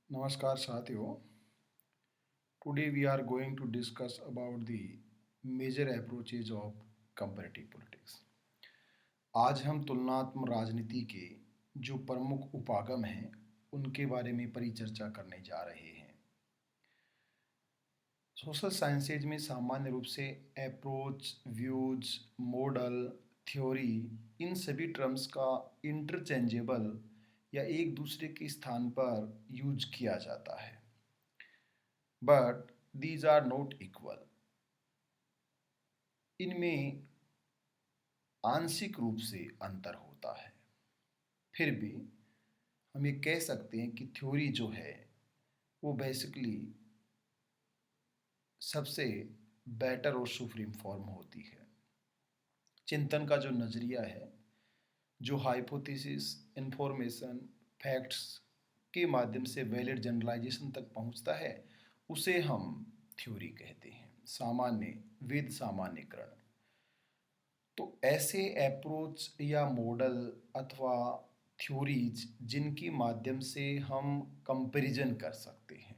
Namaskar साथियों. Today we are going to discuss about the major approaches of comparative politics. आज हम तुलनात्मक राजनीति के जो प्रमुख उपागम हैं उनके बारे में परिचर्चा करने जा रहे हैं. सोशल साइंसेज में सामान्य रूप से अप्रोच, व्यूज, मॉडल, थ्योरी इन सभी टर्म्स का इंटरचेंजेबल या एक दूसरे के स्थान पर यूज किया जाता है. But these are not equal. इनमें आंशिक रूप से अंतर होता है. फिर भी हम ये कह सकते हैं कि थ्योरी जो है वो बेसिकली सबसे बेटर और सुप्रीम फॉर्म होती है. चिंतन का जो नज़रिया है, जो हाइपोथेसिस, इंफॉर्मेशन, फैक्ट्स के माध्यम से वैलिड जनरलाइजेशन तक पहुंचता है, उसे हम थ्योरी कहते हैं. वेद सामान्यकरण. तो ऐसे अप्रोच या मॉडल अथवा थ्योरीज जिनके माध्यम से हम कंपैरिजन कर सकते हैं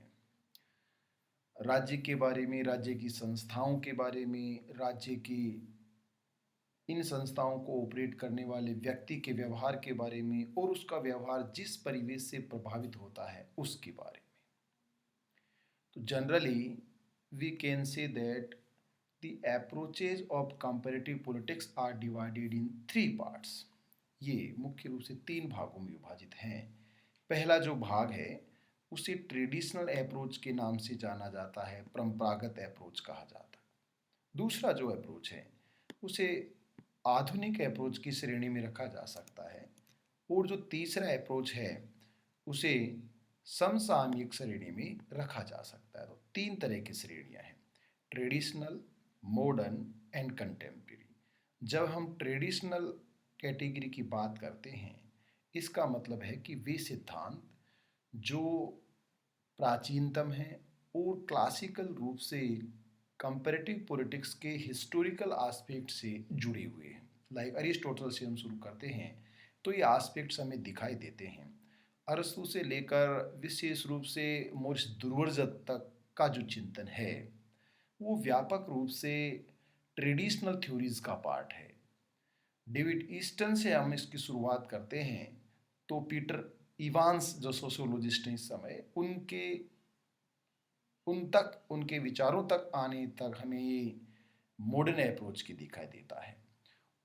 राज्य के बारे में, राज्य की संस्थाओं के बारे में, राज्य की इन संस्थाओं को ऑपरेट करने वाले व्यक्ति के व्यवहार के बारे में और उसका व्यवहार जिस परिवेश से प्रभावित होता है उसके बारे में. तो generally we can say that the approaches of comparative politics are divided in three parts. ये मुख्य रूप से तीन भागों में विभाजित हैं. पहला जो भाग है उसे ट्रेडिशनल अप्रोच के नाम से जाना जाता है, परंपरागत अप्रोच कहा जाता है. दूसरा जो अप्रोच है उसे आधुनिक अप्रोच की श्रेणी में रखा जा सकता है. और जो तीसरा अप्रोच है उसे समसामयिक श्रेणी में रखा जा सकता है. तो तीन तरह की श्रेणियां हैं: ट्रेडिशनल, मॉडर्न एंड कंटेम्प्रेरी. जब हम ट्रेडिशनल कैटेगरी की बात करते हैं, इसका मतलब है कि वे सिद्धांत जो प्राचीनतम हैं और क्लासिकल रूप से कंपैरेटिव पॉलिटिक्स के हिस्टोरिकल एस्पेक्ट से जुड़े हुए हैं. लाइक अरिस्टोटल से हम शुरू करते हैं तो ये एस्पेक्ट्स हमें दिखाई देते हैं. अरस्तु से लेकर विशेष रूप से मोरिस दुर्वरजत तक का जो चिंतन है वो व्यापक रूप से ट्रेडिशनल थ्योरीज का पार्ट है. डेविड ईस्टन से हम इसकी शुरुआत करते हैं तो पीटर इवांस जो सोशियोलॉजिस्ट हैं इस समय, उनके विचारों तक आने तक हमें ये मॉडर्न अप्रोच की दिखाई देता है.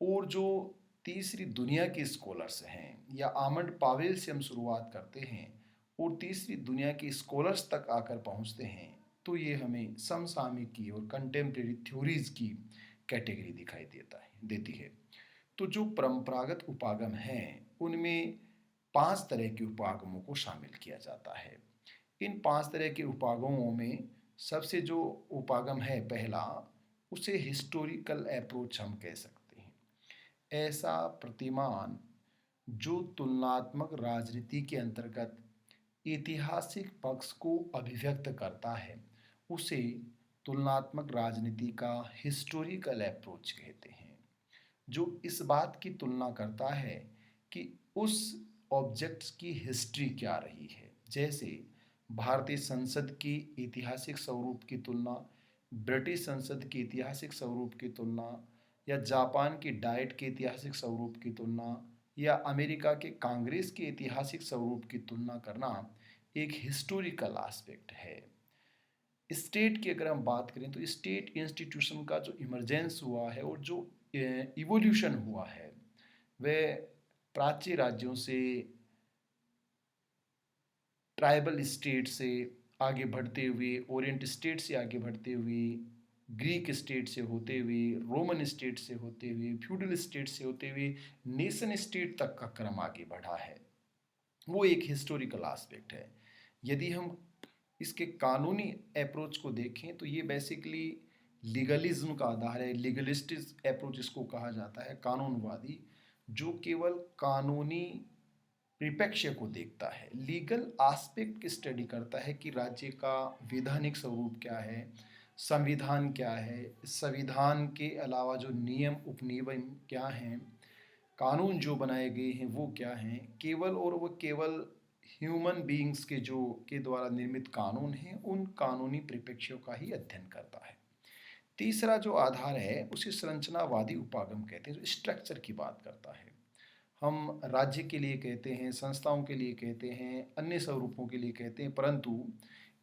और जो तीसरी दुनिया के स्कॉलर्स हैं या आमंड पावेल से हम शुरुआत करते हैं और तीसरी दुनिया के स्कॉलर्स तक आकर पहुंचते हैं तो ये हमें समसामयिक की और कंटेम्प्रेरी थ्योरीज की कैटेगरी देती है. तो जो परंपरागत उपागम हैं उनमें 5 तरह के उपागमों को शामिल किया जाता है. इन 5 तरह के उपागमों में सबसे जो उपागम है पहला, उसे हिस्टोरिकल अप्रोच हम कह सकते हैं. ऐसा प्रतिमान जो तुलनात्मक राजनीति के अंतर्गत ऐतिहासिक पक्ष को अभिव्यक्त करता है उसे तुलनात्मक राजनीति का हिस्टोरिकल अप्रोच कहते हैं. जो इस बात की तुलना करता है कि उस ऑब्जेक्ट्स की हिस्ट्री क्या रही है. जैसे भारतीय संसद की ऐतिहासिक स्वरूप की तुलना, ब्रिटिश संसद की ऐतिहासिक स्वरूप की तुलना, या जापान की डाइट के ऐतिहासिक स्वरूप की तुलना, या अमेरिका के कांग्रेस के ऐतिहासिक स्वरूप की तुलना करना एक हिस्टोरिकल एस्पेक्ट है. स्टेट की अगर हम बात करें तो स्टेट इंस्टीट्यूशन का जो इमरजेंस हुआ है और जो इवोल्यूशन हुआ है वह प्राच्य राज्यों से, ट्राइबल स्टेट से आगे बढ़ते हुए, ओरिएंट स्टेट से आगे बढ़ते हुए, ग्रीक स्टेट से होते हुए, रोमन स्टेट से होते हुए, फ्यूडल स्टेट से होते हुए नेशन स्टेट तक का क्रम आगे बढ़ा है. वो एक हिस्टोरिकल एस्पेक्ट है. यदि हम इसके कानूनी अप्रोच को देखें तो ये बेसिकली लीगलिज्म का आधार है. लीगलिस्टिक अप्रोच इसको कहा जाता है, कानूनवादी, जो केवल कानूनी परिप्रेक्ष्य को देखता है, लीगल एस्पेक्ट की स्टडी करता है कि राज्य का वैधानिक स्वरूप क्या है, संविधान क्या है, संविधान के अलावा जो नियम उपनियम क्या हैं, कानून जो बनाए गए हैं वो क्या हैं. केवल और वो केवल ह्यूमन बीइंग्स के द्वारा निर्मित कानून हैं, उन कानूनी परिप्रेक्ष्यों का ही अध्ययन करता है। तीसरा जो आधार है उसे संरचनावादी उपागम कहते हैं, जो स्ट्रक्चर की बात करता है। हम राज्य के लिए कहते हैं, संस्थाओं के लिए कहते हैं, अन्य स्वरूपों के लिए कहते हैं, परंतु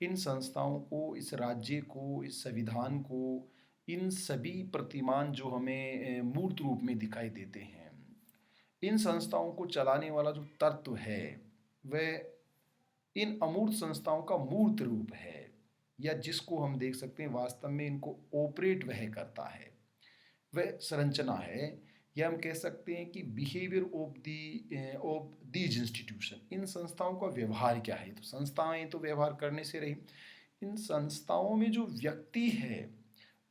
इन संस्थाओं को, इस राज्य को, इस संविधान को, इन सभी प्रतिमान जो हमें मूर्त रूप में दिखाई देते हैं, इन संस्थाओं को चलाने वाला जो तत्व है वह इन अमूर्त संस्थाओं का मूर्त रूप है, या जिसको हम देख सकते हैं वास्तव में इनको ऑपरेट वह करता है, वह संरचना है। या हम कह सकते हैं कि बिहेवियर ऑफ दीज इंस्टीट्यूशन, इन संस्थाओं का व्यवहार क्या है। तो संस्थाएं तो व्यवहार करने से रही, इन संस्थाओं में जो व्यक्ति है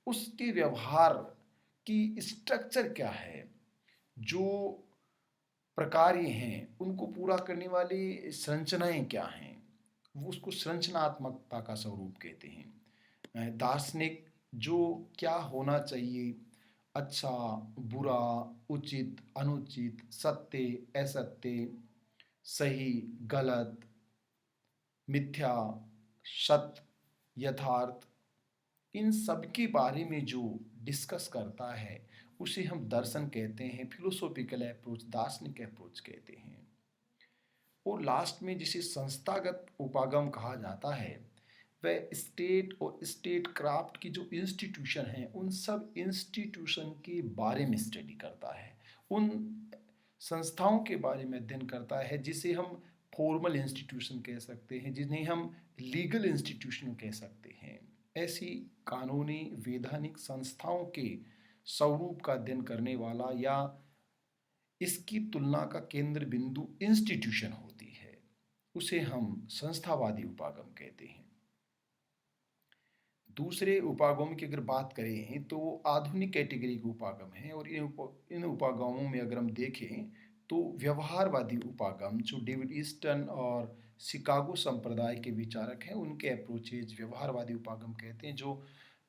उसके व्यवहार की स्ट्रक्चर क्या है, जो प्रकार्य हैं उनको पूरा करने वाली संरचनाएं क्या हैं, वो उसको संरचनात्मकता का स्वरूप कहते हैं। दार्शनिक जो क्या होना चाहिए, अच्छा, बुरा, उचित, अनुचित, सत्य, असत्य, सही, गलत, मिथ्या, सत्य, यथार्थ, इन सब के बारे में जो डिस्कस करता है उसे हम दर्शन कहते हैं, फिलोसॉफिकल अप्रोच, दार्शनिक अप्रोच कहते हैं। और लास्ट में जिसे संस्थागत उपागम कहा जाता है वह स्टेट और स्टेट क्राफ्ट की जो इंस्टीट्यूशन है उन सब इंस्टीट्यूशन के बारे में स्टडी करता है, उन संस्थाओं के बारे में अध्ययन करता है जिसे हम फॉर्मल इंस्टीट्यूशन कह सकते हैं, जिन्हें हम लीगल इंस्टीट्यूशन कह सकते हैं। ऐसी कानूनी वैधानिक संस्थाओं के स्वरूप का अध्ययन करने वाला या इसकी तुलना का केंद्र बिंदु इंस्टीट्यूशन होती है, उसे हम संस्थावादी उपागम कहते हैं। दूसरे उपागम की अगर बात करें तो वो आधुनिक कैटेगरी के उपागम हैं, और इन उपागमों में अगर हम देखें तो व्यवहारवादी उपागम जो डेविड ईस्टन और शिकागो संप्रदाय के विचारक हैं उनके अप्रोचेज व्यवहारवादी उपागम कहते हैं। जो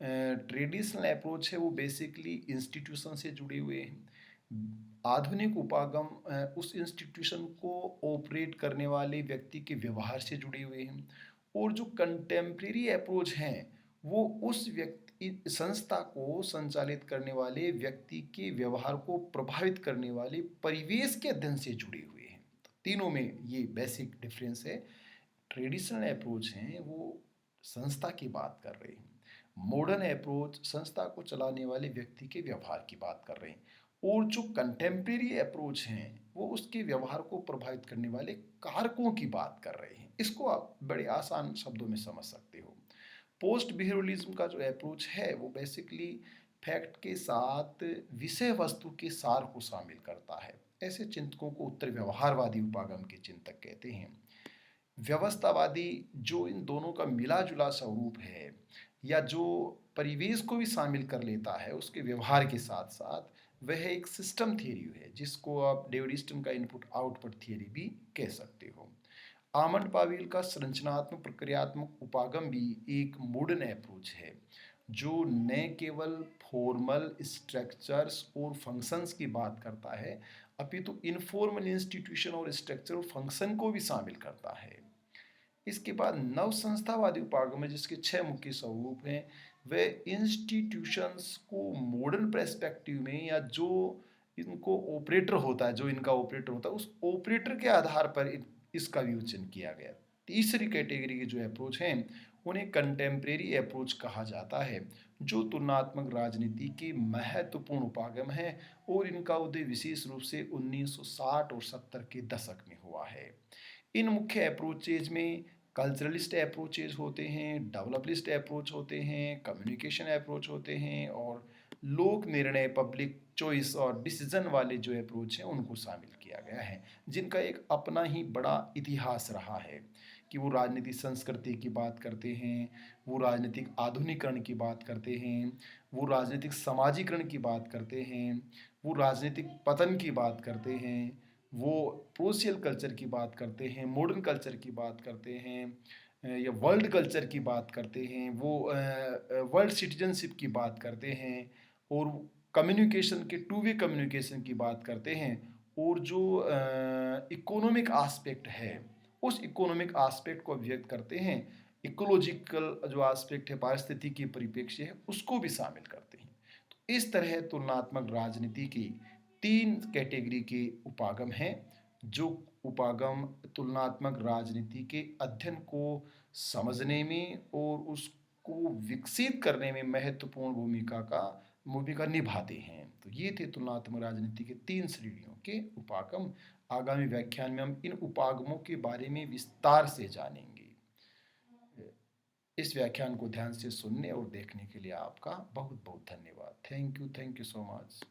ट्रेडिशनल अप्रोच है वो बेसिकली इंस्टीट्यूशन से जुड़े हुए हैं। आधुनिक उपागम उस इंस्टीट्यूशन को ऑपरेट करने वाले व्यक्ति के व्यवहार से जुड़े हुए हैं, और जो कंटेम्प्रेरी अप्रोच हैं वो उस व्यक्ति संस्था को संचालित करने वाले व्यक्ति के व्यवहार को प्रभावित करने वाले परिवेश के अध्ययन से जुड़े हुए हैं। तो तीनों में ये बेसिक डिफरेंस है। ट्रेडिशनल अप्रोच हैं वो संस्था की बात कर रहे हैं, मॉडर्न अप्रोच संस्था को चलाने वाले व्यक्ति के व्यवहार की बात कर रहे हैं, और जो कंटेम्प्रेरी अप्रोच हैं वो उसके व्यवहार को प्रभावित करने वाले कारकों की बात कर रहे हैं। इसको आप बड़े आसान शब्दों में समझ सकते हो। पोस्ट बिहेवियरलिज्म का जो अप्रोच है वो बेसिकली फैक्ट के साथ विषय वस्तु के सार को शामिल करता है। ऐसे चिंतकों को उत्तर व्यवहारवादी उपागम के चिंतक कहते हैं। व्यवस्थावादी जो इन दोनों का मिला जुला स्वरूप है, या जो परिवेश को भी शामिल कर लेता है उसके व्यवहार के साथ साथ, वह एक सिस्टम थियरी है जिसको आप डेविड ईस्टन का इनपुट आउटपुट थियरी भी कह सकते हो। आमंड पावेल का संरचनात्मक प्रक्रियात्मक उपागम भी एक मॉडर्न अप्रोच है जो न केवल फॉर्मल स्ट्रक्चर्स और फंक्शंस की बात करता है अपितु इनफॉर्मल इंस्टीट्यूशन और स्ट्रक्चर और फंक्शन को भी शामिल करता है। इसके बाद नव संस्थावादी उपागम है जिसके 6 मुख्य स्वरूप हैं। वे इंस्टीट्यूशंस को मॉडर्न पर्सपेक्टिव में, या जो इनको ऑपरेटर होता है, जो इनका ऑपरेटर होता है उस ऑपरेटर के आधार पर इसका विवेचन किया गया। तीसरी कैटेगरी के जो अप्रोच हैं उन्हें कंटेम्प्रेरी अप्रोच कहा जाता है, जो तुलनात्मक राजनीति के महत्वपूर्ण उपागम है, और इनका उदय विशेष रूप से 1960 और 70 के दशक में हुआ है। इन मुख्य अप्रोचेज में कल्चरलिस्ट अप्रोचेज होते हैं, डेवलपलिस्ट अप्रोच होते हैं, कम्युनिकेशन अप्रोच होते हैं, और लोक निर्णय पब्लिक चॉइस और डिसीजन वाले जो अप्रोच हैं उनको शामिल किया गया है, जिनका एक अपना ही बड़ा इतिहास रहा है कि वो राजनीतिक संस्कृति की बात करते हैं, वो राजनीतिक आधुनिकरण की बात करते हैं, वो राजनीतिक समाजीकरण की बात करते हैं, वो राजनीतिक पतन की बात करते हैं, वो प्रोसियल कल्चर की बात करते हैं, मॉडर्न कल्चर की बात करते हैं, या वर्ल्ड कल्चर की बात करते हैं, वो वर्ल्ड सिटीजनशिप की बात करते हैं, और कम्युनिकेशन के टू वे कम्युनिकेशन की बात करते हैं, और जो इकोनॉमिक आस्पेक्ट है उस इकोनॉमिक एस्पेक्ट को व्यक्त करते हैं, इकोलॉजिकल जो एस्पेक्ट है, पारिस्थितिकी परिप्रेक्ष्य है, उसको भी शामिल करते हैं। तो इस तरह तुलनात्मक राजनीति की 3 कैटेगरी के उपागम हैं, जो उपागम तुलनात्मक राजनीति के अध्ययन को समझने में और उसको विकसित करने में महत्वपूर्ण भूमिका निभाते हैं। तो ये थे तुलनात्मक राजनीति के 3 श्रेणियों के उपागम। आगामी व्याख्यान में हम इन उपागमों के बारे में विस्तार से जानेंगे। इस व्याख्यान को ध्यान से सुनने और देखने के लिए आपका बहुत बहुत धन्यवाद। Thank you so much.